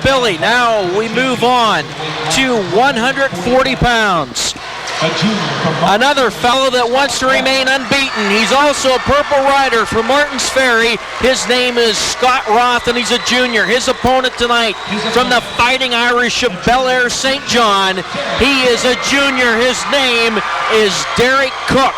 Billy. Now we move on to 140 pounds. Another fellow that wants to remain unbeaten. He's also a purple rider from Martins Ferry. His name is Scott Roth, and he's a junior. His opponent tonight from the Fighting Irish of Bel Air St. John. He is a junior. His name is Derek Koch.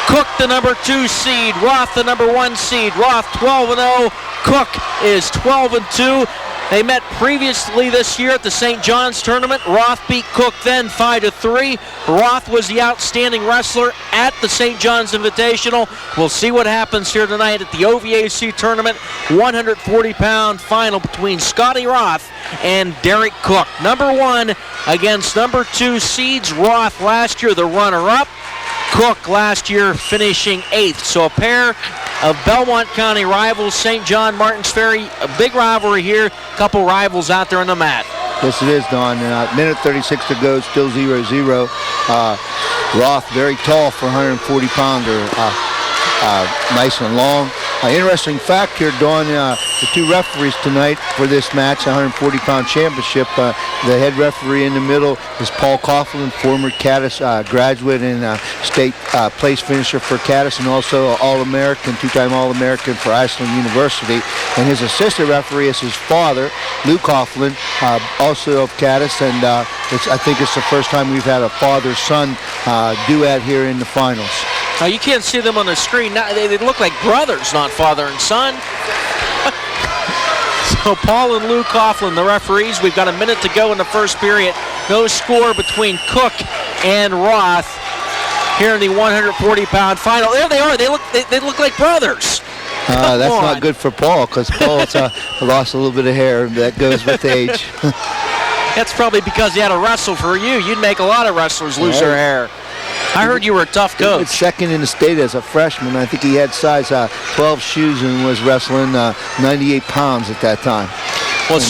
Koch, the number 2 seed. Roth, the number 1 seed. Roth 12-0. Koch is 12-2. They met previously this year at the St. John's tournament. Roth beat Koch then 5-3. Roth was the outstanding wrestler at the St. John's Invitational. We'll see what happens here tonight at the OVAC tournament. 140-pound final between Scotty Roth and Derek Koch. Number 1 against number 2 seeds. Roth last year the runner-up. Koch last year finishing 8th. So a pair of Belmont County rivals, St. John, Martins Ferry. A big rivalry here. A couple rivals out there on the mat. Yes, it is, Don. Minute 36 to go, still 0-0. Roth, very tall for 140-pounder. Nice and long. Interesting fact here, Dawn, the 2 referees tonight for this match, 140-pound championship. The head referee in the middle is Paul Coughlin, former Caddis graduate and state place finisher for Caddis, and also All-American, 2-time All-American for Iceland University. And his assistant referee is his father, Lou Coughlin, also of Caddis, and I think it's the first time we've had a father-son duet here in the finals. Now, you can't see them on the screen. Now, they look like brothers, not father and son. So Paul and Lou Coughlin, the referees. We've got a minute to go in the first period. No score between Koch and Roth here in the 140-pound final. There they are. They look like brothers. That's not good for Paul, because Paul's lost a little bit of hair. That goes with age. That's probably because he had to wrestle for you. You'd make a lot of wrestlers lose their hair. I heard you were a tough coach. He was second in the state as a freshman. I think he had size 12 shoes and was wrestling 98 pounds at that time. Well,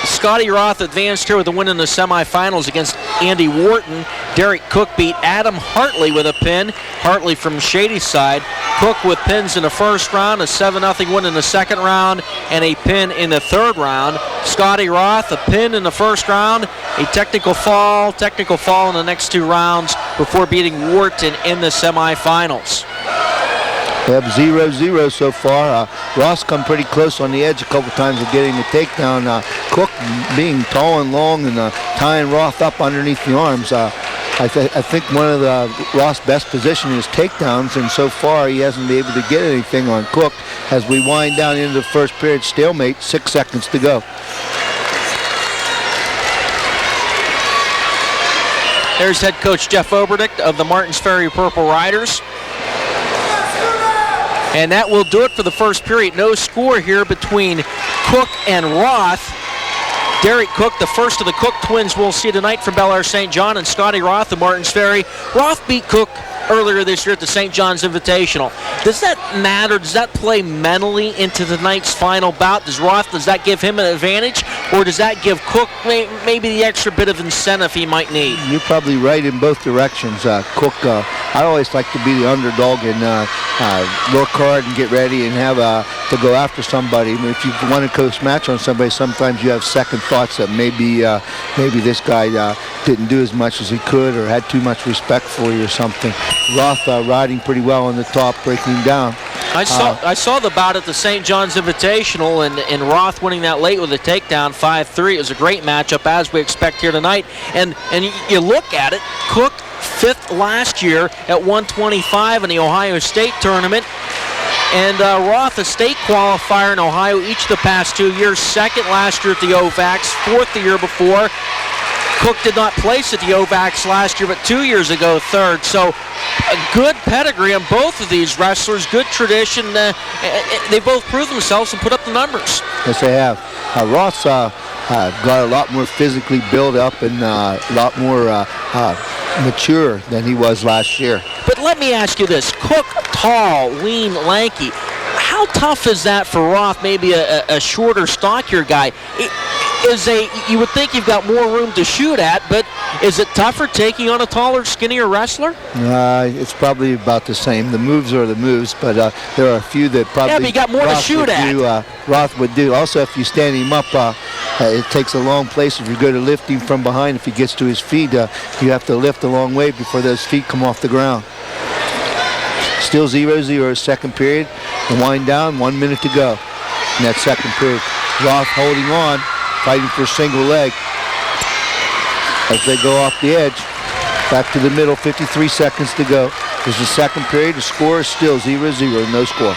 Scotty Roth advanced here with a win in the semifinals against Andy Wharton. Derek Koch beat Adam Hartley with a pin. Hartley from Shadyside. Koch with pins in the first round, a 7-0 win in the second round, and a pin in the third round. Scotty Roth, a pin in the first round, a technical fall in the next 2 rounds before beating Wharton in the semifinals. We have 0-0 so far. Ross come pretty close on the edge a couple times of getting the takedown. Koch being tall and long and tying Roth up underneath the arms. I think one of Roth's best position is takedowns, and so far he hasn't been able to get anything on Koch. As we wind down into the first period, stalemate, 6 seconds to go. There's head coach Jeff Oberdick of the Martins Ferry Purple Riders. And that will do it for the first period. No score here between Koch and Roth. Derek Koch, the first of the Koch twins we'll see tonight from Bel Air St. John, and Scotty Roth of Martins Ferry. Roth beat Koch earlier this year at the St. John's Invitational. Does that matter? Does that play mentally into tonight's final bout? Does that give him an advantage? Or does that give Koch maybe the extra bit of incentive he might need? You're probably right in both directions. Koch, I always like to be the underdog and work hard and get ready and have to go after somebody. I mean, if you want to close match on somebody, sometimes you have second thoughts that maybe this guy didn't do as much as he could or had too much respect for you or something. Roth riding pretty well on the top, breaking him down. I saw the bout at the St. John's Invitational, and Roth winning that late with a takedown 5-3. It was a great matchup, as we expect here tonight. And you look at it, Koch 5th last year at 125 in the Ohio State tournament. And Roth, a state qualifier in Ohio each of the past 2 years. 2nd last year at the OVACs, 4th the year before. Koch did not place at the OVACs last year, but 2 years ago, 3rd. So a good pedigree on both of these wrestlers, good tradition. They both proved themselves and put up the numbers. Yes, they have. Roth's got a lot more physically built up and a lot more mature than he was last year. But let me ask you this. Koch, tall, lean, lanky. How tough is that for Roth, maybe a shorter, stockier guy? You would think you've got more room to shoot at, but is it tougher taking on a taller, skinnier wrestler? It's probably about the same. The moves are the moves, but there are a few that probably but you got more to shoot at. Roth would do. Also, if you stand him up, It takes a long place if you're good at lifting from behind. If he gets to his feet, you have to lift a long way before those feet come off the ground. Still 0-0, second period. The wind down, 1 minute to go in that second period. Roth holding on, fighting for a single leg as they go off the edge. Back to the middle, 53 seconds to go. This is the second period. The score is still 0-0, no score.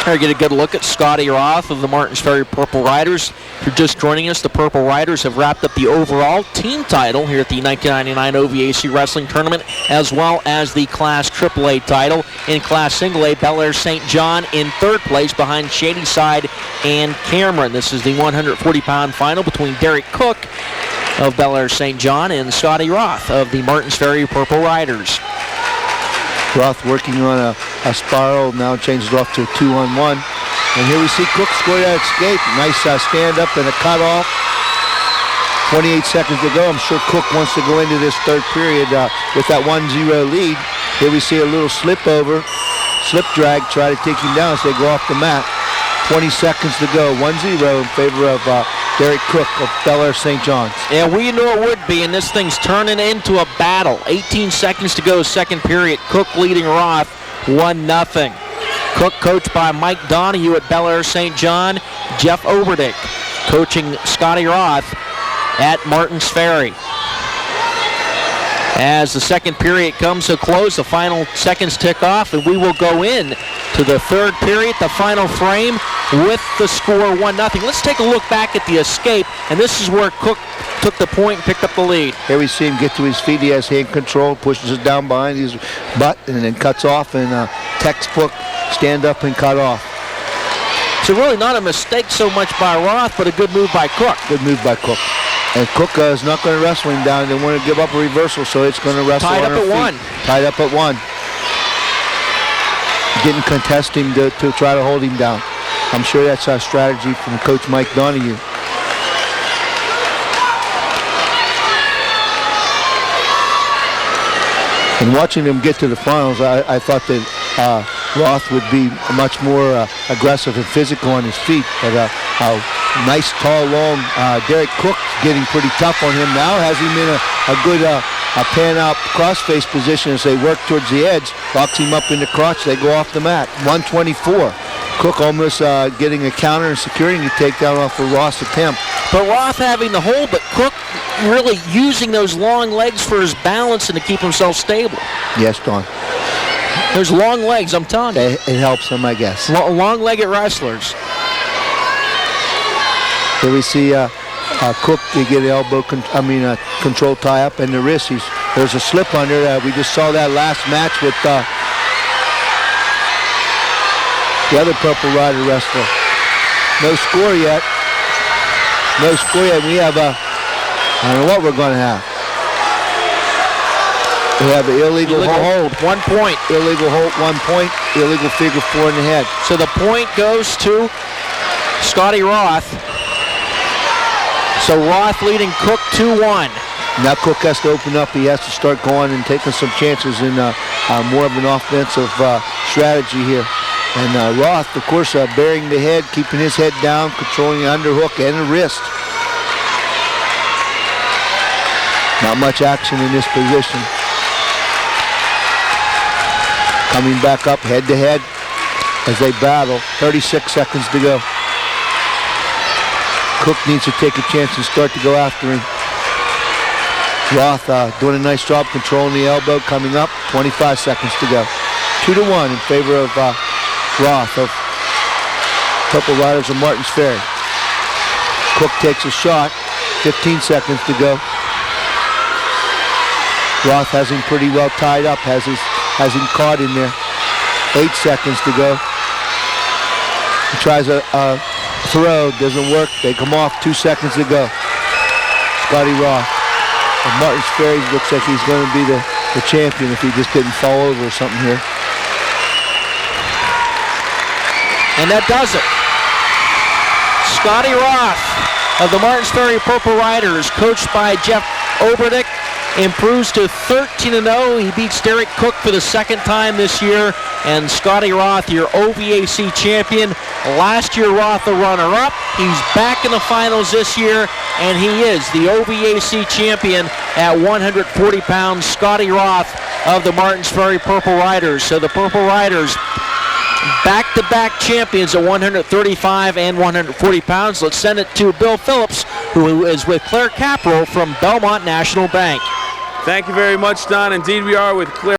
Here, get a good look at Scotty Roth of the Martins Ferry Purple Riders. If you're just joining us, the Purple Riders have wrapped up the overall team title here at the 1999 OVAC Wrestling Tournament, as well as the Class AAA title. In Class Single A, Bel Air St. John in third place behind Shadyside and Cameron. This is the 140-pound final between Derek Koch of Bel Air St. John and Scotty Roth of the Martins Ferry Purple Riders. Roth working on a spiral, now changes off to a 2-on-1. And here we see Koch score that escape. Nice stand-up and a cutoff. 28 seconds to go. I'm sure Koch wants to go into this third period with that 1-0 lead. Here we see a little slip over, slip drag, try to take him down as they go off the mat. 20 seconds to go, 1-0 in favor of Derek Koch of Bel Air St. John's. Yeah, we knew it would be, and this thing's turning into a battle. 18 seconds to go, second period. Koch leading Roth 1-0. Koch coached by Mike Donahue at Bel Air St. John. Jeff Oberdick coaching Scotty Roth at Martins Ferry. As the second period comes to a close, the final seconds tick off, and we will go in to the third period, the final frame, with the score 1-0. Let's take a look back at the escape, and this is where Koch took the point and picked up the lead. Here we see him get to his feet. He has hand control, pushes it down behind his butt, and then cuts off, and textbook stand up and cut off. So really not a mistake so much by Roth, but a good move by Koch. Good move by Koch. And Koch is not going to wrestle him down. They want to give up a reversal, so it's going to wrestle tied on up her at feet. 1. Tied up at 1. Didn't contest him to try to hold him down. I'm sure that's our strategy from Coach Mike Donahue. And watching them get to the finals, I thought that Roth would be much more aggressive and physical on his feet. But nice, tall, long Derek Koch getting pretty tough on him now. Has him in a good pan-out cross-face position as they work towards the edge. Locks him up in the crotch. They go off the mat. 124. Koch almost getting a counter and securing the takedown off of Roth's attempt. But Roth having the hold, but Koch really using those long legs for his balance and to keep himself stable. Yes, Don. There's long legs, I'm telling you. It helps him, I guess. Long-legged wrestlers. Here we see Koch to get elbow, control tie up in the wrist. There's a slip under. We just saw that last match with the other Purple Rider wrestler. No score yet. No score yet. We have I don't know what we're going to have. We have an illegal hold. 1 point. Illegal hold, 1 point. Illegal figure 4 in the head. So the point goes to Scotty Roth. So Roth leading Koch 2-1. Now Koch has to open up. He has to start going and taking some chances in more of an offensive strategy here. And Roth, of course, burying the head, keeping his head down, controlling the underhook and the wrist. Not much action in this position. Coming back up head-to-head as they battle. 36 seconds to go. Koch needs to take a chance and start to go after him. Roth doing a nice job controlling the elbow. Coming up, 25 seconds to go. 2-1 in favor of Roth of Purple Riders of Martins Ferry. Koch takes a shot. 15 seconds to go. Roth has him pretty well tied up. Has him caught in there. 8 seconds to go. He tries a throw, doesn't work. They come off. 2 seconds to go. Scotty Roth of Martins Ferry looks like he's going to be the champion if he just didn't fall over or something here. And that does it. Scotty Roth of the Martins Ferry Purple Riders, coached by Jeff Oberdick, improves to 13-0. He beats Derek Koch for the second time this year. And Scotty Roth, your OVAC champion, Last year, Roth the runner-up. He's back in the finals this year, and he is the OVAC champion at 140 pounds, Scotty Roth of the Martins Ferry Purple Riders. So the Purple Riders back-to-back champions at 135 and 140 pounds. Let's send it to Bill Phillips, who is with Claire Caprow from Belmont National Bank. Thank you very much, Don. Indeed, we are with Claire.